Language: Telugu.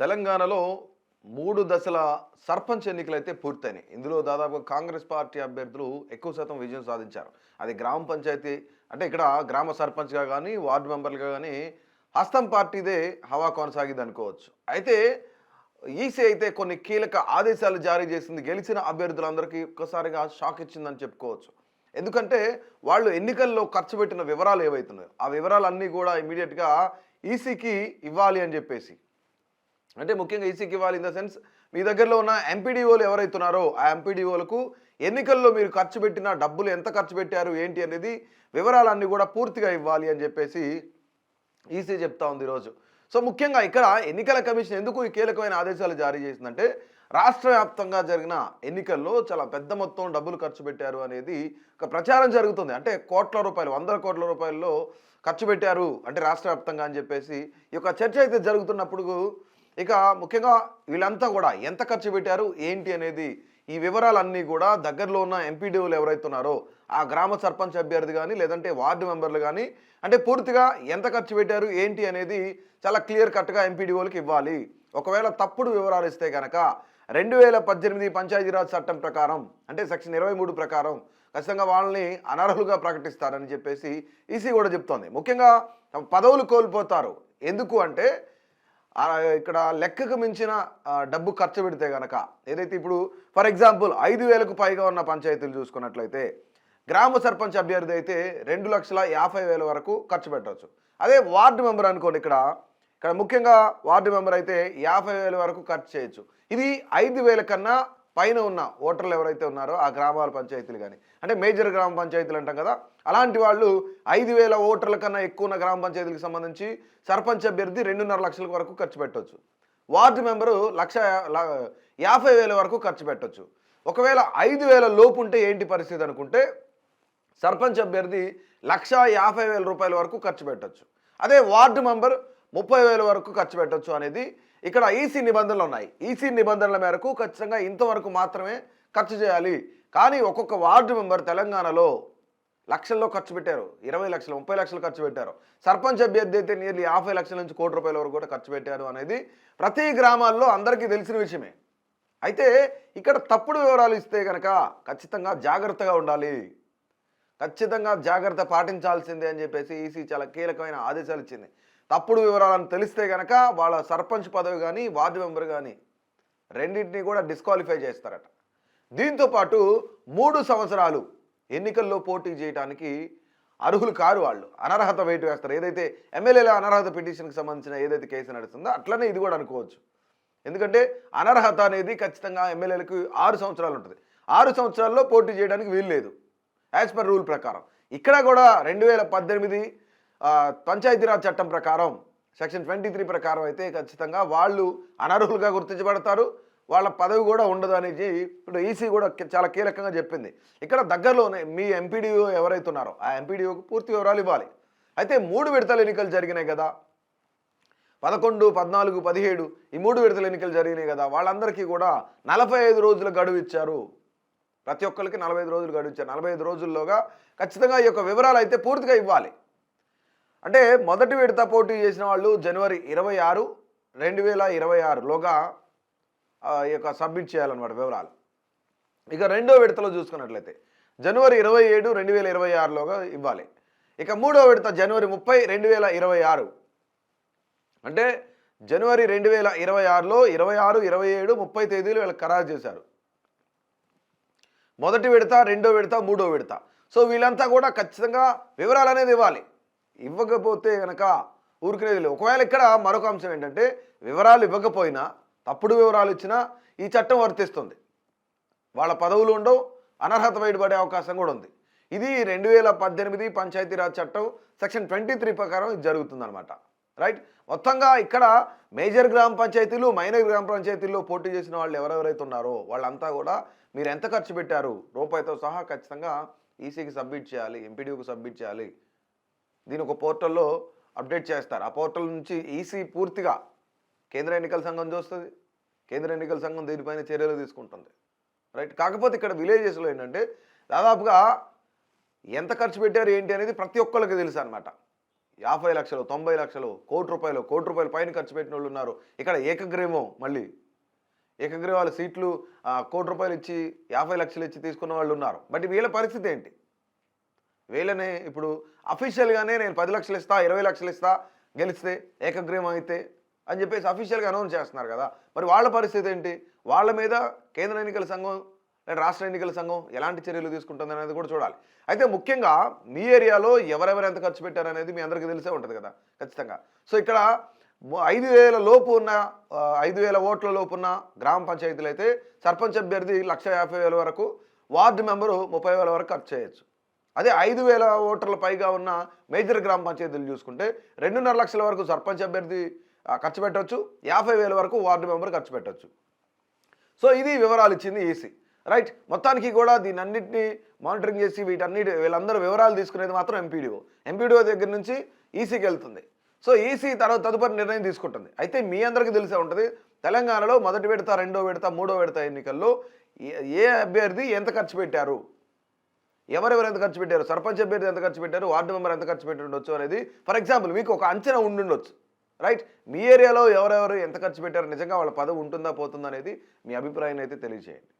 తెలంగాణలో 3 దశల సర్పంచ్ ఎన్నికలైతే పూర్తయినాయి. ఇందులో దాదాపుగా కాంగ్రెస్ పార్టీ అభ్యర్థులు ఎక్కువ శాతం విజయం సాధించారు. అది గ్రామ పంచాయతీ అంటే ఇక్కడ గ్రామ సర్పంచ్‌గా గానీ, వార్డు మెంబర్‌లుగా గానీ హస్తం పార్టీదే హవా కొనసాగిందనుకోవచ్చు. అయితే ఈసీ అయితే కొన్ని కీలక ఆదేశాలు జారీ చేసింది. గెలిచిన అభ్యర్థులందరికీ ఒక్కసారిగా షాక్ ఇచ్చిందని చెప్పుకోవచ్చు. ఎందుకంటే వాళ్ళు ఎన్నికల్లో ఖర్చు పెట్టిన వివరాలు ఏవైతున్నాయో, ఆ వివరాలన్నీ గూడా ఇమ్మీడియేట్‌గా ఈసీకి ఇవ్వాలి అని జెప్పేసి. అంటే ముఖ్యంగా ఈసీకి ఇవ్వాలి ఇన్ ద సెన్స్ మీ దగ్గరలో ఉన్న ఎంపీడీఓలు ఎవరైతున్నారో ఆ ఎంపీడీఓలకు ఎన్నికల్లో మీరు ఖర్చు పెట్టిన డబ్బులు ఎంత ఖర్చు పెట్టారు ఏంటి అనేది వివరాలన్నీ కూడా పూర్తిగా ఇవ్వాలి అని చెప్పేసి ఈసీ చెప్తా ఉంది ఈరోజు. సో ముఖ్యంగా ఇక్కడ ఎన్నికల కమిషన్ ఎందుకు ఈ కీలకమైన ఆదేశాలు జారీ చేసిందంటే రాష్ట్ర వ్యాప్తంగా జరిగిన ఎన్నికల్లో చాలా పెద్ద మొత్తం డబ్బులు ఖర్చు పెట్టారు అనేది ఒక ప్రచారం జరుగుతుంది. అంటే కోట్ల రూపాయలు, వందల కోట్ల రూపాయల్లో ఖర్చు పెట్టారు అంటే రాష్ట్ర వ్యాప్తంగా అని చెప్పేసి ఈ యొక్క చర్చ అయితే జరుగుతున్నప్పుడు ఇక ముఖ్యంగా వీళ్ళంతా కూడా ఎంత ఖర్చు పెట్టారు ఏంటి అనేది ఈ వివరాలన్నీ కూడా దగ్గరలో ఉన్న ఎంపీడీఓలు ఎవరైతే ఉన్నారో ఆ గ్రామ సర్పంచ్ అభ్యర్థి కానీ లేదంటే వార్డు మెంబర్లు కానీ అంటే పూర్తిగా ఎంత ఖర్చు పెట్టారు ఏంటి అనేది చాలా క్లియర్ కట్గా ఎంపీడీఓలకు ఇవ్వాలి. ఒకవేళ తప్పుడు వివరాలు ఇస్తే కనుక 2018 పంచాయతీరాజ్ చట్టం ప్రకారం అంటే సెక్షన్ 23 ప్రకారం ఖచ్చితంగా వాళ్ళని అనర్హులుగా ప్రకటిస్తారని చెప్పేసి ఈసీ కూడా చెప్తోంది. ముఖ్యంగా పదవులు కోల్పోతారు. ఎందుకు అంటే ఇక్కడ లెక్కకు మించిన డబ్బు ఖర్చు పెడితే కనుక ఏదైతే ఇప్పుడు ఫర్ ఎగ్జాంపుల్ 5,000కు పైగా ఉన్న పంచాయతీలు చూసుకున్నట్లయితే గ్రామ సర్పంచ్ అభ్యర్థి అయితే 2,50,000 వరకు ఖర్చు పెట్టవచ్చు. అదే వార్డు మెంబర్ అనుకోండి, ఇక్కడ ముఖ్యంగా వార్డు మెంబర్ అయితే 50,000 వరకు ఖర్చు చేయొచ్చు. ఇది 5,000 కన్నా పైన ఉన్న ఓటర్లు ఎవరైతే ఉన్నారో ఆ గ్రామాల పంచాయతీలు కానీ అంటే మేజర్ గ్రామ పంచాయతీలు అంటాం కదా, అలాంటి వాళ్ళు 5,000 ఓటర్ల కన్నా ఎక్కువ ఉన్న గ్రామ పంచాయతీలకు సంబంధించి సర్పంచ్ అభ్యర్థి 2.5 లక్షల వరకు ఖర్చు పెట్టవచ్చు. వార్డు మెంబరు 1,50,000 వరకు ఖర్చు పెట్టవచ్చు. ఒకవేళ 5,000 లోపు ఉంటే ఏంటి పరిస్థితి అనుకుంటే సర్పంచ్ అభ్యర్థి 1,50,000 రూపాయల వరకు ఖర్చు పెట్టవచ్చు. అదే వార్డు మెంబర్ 30,000 వరకు ఖర్చు పెట్టవచ్చు అనేది ఇక్కడ ఈసీ నిబంధనలు ఉన్నాయి. ఈసీ నిబంధనల మేరకు ఖచ్చితంగా ఇంతవరకు మాత్రమే ఖర్చు చేయాలి. కానీ ఒక్కొక్క వార్డు మెంబర్ తెలంగాణలో లక్షల్లో ఖర్చు పెట్టారు, 20 లక్షలు 30 లక్షలు ఖర్చు పెట్టారు. సర్పంచ్ అభ్యర్థి అయితే నియర్లీ 50 లక్షల నుంచి ₹1 కోటి వరకు కూడా ఖర్చు పెట్టారు అనేది ప్రతి గ్రామాల్లో అందరికీ తెలిసిన విషయమే. అయితే ఇక్కడ తప్పుడు వివరాలు ఇస్తే కనుక ఖచ్చితంగా జాగ్రత్తగా ఉండాలి, ఖచ్చితంగా జాగ్రత్త పాటించాల్సిందే అని చెప్పేసి ఈసీ చాలా కీలకమైన ఆదేశాలు ఇచ్చింది. తప్పుడు వివరాలను తెలిస్తే కనుక వాళ్ళ సర్పంచ్ పదవి కానీ వార్డు మెంబర్ కానీ రెండింటినీ కూడా డిస్క్వాలిఫై చేస్తారట. దీంతోపాటు 3 సంవత్సరాలు ఎన్నికల్లో పోటీ చేయడానికి అర్హులు కారు, వాళ్ళు అనర్హత వేటు వేస్తారు. ఏదైతే ఎమ్మెల్యేల అనర్హత పిటిషన్కి సంబంధించిన ఏదైతే కేసు నడుస్తుందో అట్లనే ఇది కూడా అనుకోవచ్చు. ఎందుకంటే అనర్హత అనేది ఖచ్చితంగా ఎమ్మెల్యేలకు 6 సంవత్సరాలు ఉంటుంది. 6 సంవత్సరాల్లో పోటీ చేయడానికి వీలు లేదు యాజ్ పర్ రూల్ ప్రకారం. ఇక్కడ కూడా 2018 పంచాయతీరాజ్ చట్టం ప్రకారం సెక్షన్ 23 ప్రకారం అయితే ఖచ్చితంగా వాళ్ళు అనర్హులుగా గుర్తించబడతారు, వాళ్ళ పదవి కూడా ఉండదు అనేది ఇప్పుడు ఈసీ కూడా చాలా కీలకంగా చెప్పింది. ఇక్కడ దగ్గరలోనే మీ ఎంపీడీఓ ఎవరైతే ఉన్నారో ఆ ఎంపీడీఓకి పూర్తి వివరాలు ఇవ్వాలి. అయితే 3 విడతల ఎన్నికలు జరిగినాయి కదా, 11, 14, 17 ఈ 3 విడతల ఎన్నికలు జరిగినాయి కదా, వాళ్ళందరికీ కూడా 45 రోజుల గడువు ఇచ్చారు. ప్రతి ఒక్కరికి 45 రోజులు గడువు ఇచ్చారు. 45 రోజుల్లోగా ఖచ్చితంగా ఈ యొక్క వివరాలు అయితే పూర్తిగా ఇవ్వాలి. అంటే మొదటి విడత పోటీ చేసిన వాళ్ళు జనవరి 26, 2026లోగా ఈ యొక్క సబ్మిట్ చేయాలన్నమాట వివరాలు. ఇక రెండో విడతలో చూసుకున్నట్లయితే జనవరి 27, 2026లోగా ఇవ్వాలి. ఇక మూడో విడత జనవరి 30, 2026 అంటే జనవరి 2026లో 26, 27, 30 తేదీలు వీళ్ళకి ఖరారు చేశారు. మొదటి విడత, రెండో విడత, మూడో విడత. సో వీళ్ళంతా కూడా ఖచ్చితంగా వివరాలు అనేది ఇవ్వాలి. ఇవ్వకపోతే కనుక ఊరికినేది లేదు. ఒకవేళ ఇక్కడ మరొక అంశం ఏంటంటే వివరాలు ఇవ్వకపోయినా తప్పుడు వివరాలు ఇచ్చినా ఈ చట్టం వర్తిస్తుంది. వాళ్ళ పదవులు ఉండవు, అనర్హత బయటపడే అవకాశం కూడా ఉంది. ఇది 2018 పంచాయతీరాజ్ చట్టం సెక్షన్ 23 ప్రకారం ఇది జరుగుతుందన్నమాట. రైట్. మొత్తంగా ఇక్కడ మేజర్ గ్రామ పంచాయతీలు, మైనర్ గ్రామ పంచాయతీల్లో పోటీ చేసిన వాళ్ళు ఎవరెవరైతే ఉన్నారో వాళ్ళంతా కూడా మీరు ఎంత ఖర్చు పెట్టారు రూపాయితో సహా ఖచ్చితంగా ఈసీకి సబ్మిట్ చేయాలి, ఎంపీడీఓకి సబ్మిట్ చేయాలి. దీని ఒక పోర్టల్లో అప్డేట్ చేస్తారు. ఆ పోర్టల్ నుంచి ఈసీ పూర్తిగా కేంద్ర ఎన్నికల సంఘం చూస్తుంది, కేంద్ర ఎన్నికల సంఘం దీనిపైన చర్యలు తీసుకుంటుంది. రైట్. కాకపోతే ఇక్కడ విలేజెస్లో ఏంటంటే దాదాపుగా ఎంత ఖర్చు పెట్టారు ఏంటి అనేది ప్రతి ఒక్కరికి తెలుసు అనమాట. 50 లక్షలు, 90 లక్షలు, కోటి రూపాయలు పైన ఖర్చు పెట్టిన వాళ్ళు ఉన్నారు. ఇక్కడ ఏకగ్రీవం మళ్ళీ ఏకగ్రీవాల సీట్లు కోటి రూపాయలు ఇచ్చి 50 లక్షలు ఇచ్చి తీసుకున్న వాళ్ళు ఉన్నారు. బట్ వీళ్ళ పరిస్థితి ఏంటి? వీళ్ళనే ఇప్పుడు అఫీషియల్గానే నేను 10 లక్షలు ఇస్తా, 20 లక్షలు ఇస్తా గెలిస్తే ఏకగ్రీవం అయితే అని చెప్పేసి అఫీషియల్గా అనౌన్స్ చేస్తున్నారు కదా. మరి వాళ్ళ పరిస్థితి ఏంటి? వాళ్ళ మీద కేంద్ర ఎన్నికల సంఘం లేదా రాష్ట్ర ఎన్నికల సంఘం ఎలాంటి చర్యలు తీసుకుంటుంది అనేది కూడా చూడాలి. అయితే ముఖ్యంగా మీ ఏరియాలో ఎవరెవరు ఎంత ఖర్చు పెట్టారనేది మీ అందరికీ తెలిసే ఉంటుంది కదా ఖచ్చితంగా. సో ఇక్కడ 5,000 లోపు ఉన్న 5,000 ఓట్ల లోపు ఉన్న గ్రామ పంచాయతీలు అయితే సర్పంచ్ అభ్యర్థి 1,50,000 వరకు, వార్డు మెంబరు 30,000 వరకు ఖర్చు చేయొచ్చు. అదే 5,000 ఓటర్ల పైగా ఉన్న మేజర్ గ్రామ పంచాయతీలు చూసుకుంటే 2.5 లక్షల వరకు సర్పంచ్ అభ్యర్థి ఖర్చు పెట్టవచ్చు, 50,000 వరకు వార్డు మెంబర్ ఖర్చు పెట్టవచ్చు. సో ఇది వివరాలు ఇచ్చింది ఈసీ. రైట్, మొత్తానికి కూడా దీని అన్నింటినీ మానిటరింగ్ చేసి వీళ్ళందరూ వివరాలు తీసుకునేది మాత్రం ఎంపీడీఓ దగ్గర నుంచి ఈసీకి వెళ్తుంది. సో ఈసీ తదుపరి నిర్ణయం తీసుకుంటుంది. అయితే మీ అందరికీ తెలిసే ఉంటుంది, తెలంగాణలో మొదటి విడత, రెండో విడత, మూడో విడత ఎన్నికల్లో ఏ అభ్యర్థి ఎంత ఖర్చు పెట్టారు, ఎవరెవరు ఎంత ఖర్చు పెట్టారు, సర్పంచ్ అభ్యర్థి ఎంత ఖర్చు పెట్టారు, వార్డు మెంబర్ ఎంత ఖర్చు పెట్టి ఉండొచ్చు అనేది ఫర్ ఎగ్జాంపుల్ మీకు ఒక అంచనా ఉండుండొచ్చు. రైట్, మీ ఏరియాలో ఎవరెవరు ఎంత ఖర్చు పెట్టారు, నిజంగా వాళ్ళ పదవి ఉంటుందా పోతుందా అనేది మీ అభిప్రాయాన్ని అయితే తెలియజేయండి.